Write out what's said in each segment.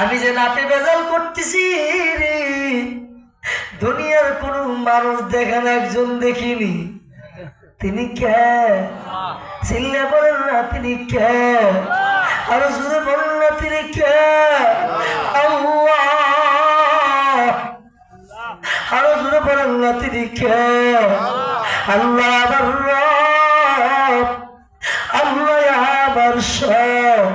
আমি যে নাপে বেজাল করতেছি রে, দুনিয়ার কোন মানুষ দেখেন একজন দেখিনি। তিনি কে? চিল্লে বলেন না তিনি কে? আরো জোরে বলেন না তিনি কে? আল্লাহ। আরো জোরে বলেন না তিনি কে? আল্লাহ আমার রব, আল্লাহ আমার সব,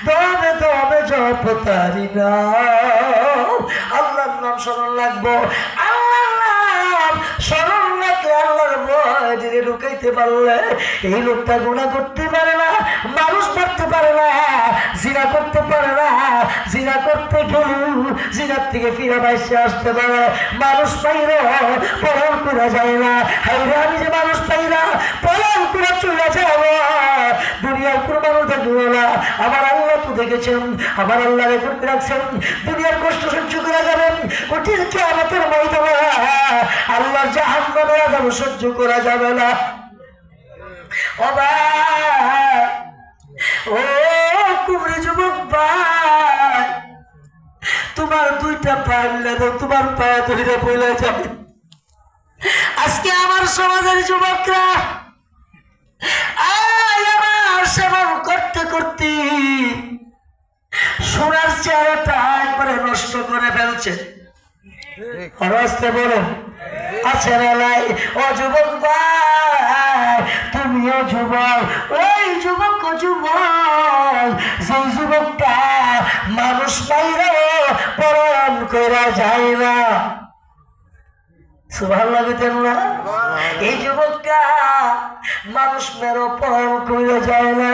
দমে দমে জপ তারি নাম। আল্লাহর নাম স্মরণ লাগবো, আল্লাহর নাম স্মরণ রাখলে আল্লাহর ভয় দিলে ঢুকাইতে পারলে এই লোকটা গুনাহ করতে পারে না, মানুষ মারতে পারে না, জিনা করতে পারে না, জিনা করতে গেলে জিনার থেকে ফিরে বাইসে আসতে পারে। মানুষ পাইলে পলায়ন করা যায় না। হাইরে আমি যে মানুষ পাই না, পলায়ন করে চলে যাব। দুনিয়ার কোন মানুষ দেখবে না, আমার আল্লাহ তো দেখেছেন, আমার আল্লাহ রেকর্ড রাখছেন। দুনিয়ার কষ্ট সহ্য করা যাবেন, কঠিন কিয়ামতের ময়দানে আল্লাহর জাহান্নামের আযাব সহ্য করা যাবে না। ও ভাই, ও কুবরি যুবক ভাই, তোমার দুইটা পাল্লা দাও, তোমার পায়ে ধরে বলে যাবে। আজকে আমার সমাজের যুবকরা আমার সেবন করতে করতে সোনার চেহারাটা একবারে নষ্ট করে ফেলছে। বলেন আছে বেলায়। ও যুবক ভাই, তুমিও যুবক, ওই যুবক ও যুবক, সেই যুবকটা মানুষ পাইলে পরায়ণ করা যায় না। সুবহানাল্লাহ বলেন না? এই যুবকটা মানুষ মেরো পরায়ণ করে যায় না।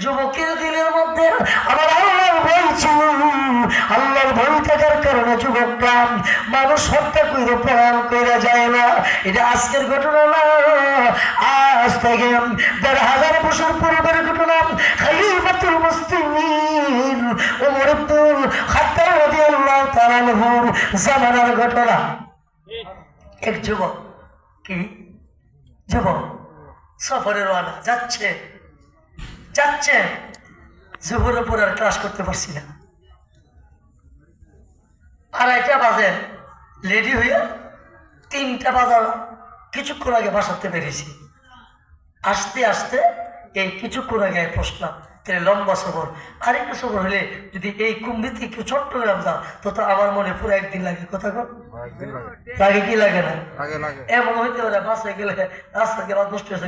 যুবকের দিলের মধ্যে আমার আল্লাহর ভয় ছিল, আল্লাহর ভয় থাকার কারণে যুবকটা মানুষ হত্যা করে পরায়ণ করে যায় না। এটা আজকের ঘটনা না, আজ থেকে ১,৫০০ বছর পূর্বের ঘটনা। খলিফাতুল মুসলিমিন ওমর ইবনুল খাত্তাব রাদিয়াল্লাহু তাআলা আনহুর জামানার ঘটনা। এক যুবক, কি যুবক সফরে রওনা যাচ্ছে, জোহরের পর আর ক্লাস করতে পারছি না, ২:৩০ বাজে রেডি হইয়া ৩টা বাজার কিছুক্ষণ আগে বাসাতে বেরিয়েছি। আসতে আসতে এই কিছুক্ষণ আগে পৌঁছলাম। তাহলে লম্বা সফর, আরেকটু সফর হলে যদি এই কুম্ভি থেকে চট্টগ্রাম যা তো আমার মনে পুরো একদিন লাগে। কথা কর লাগে কি লাগে না? এমন হইতে পারে বাসে গেলে রাস্তা গেলে নষ্ট হয়েছে।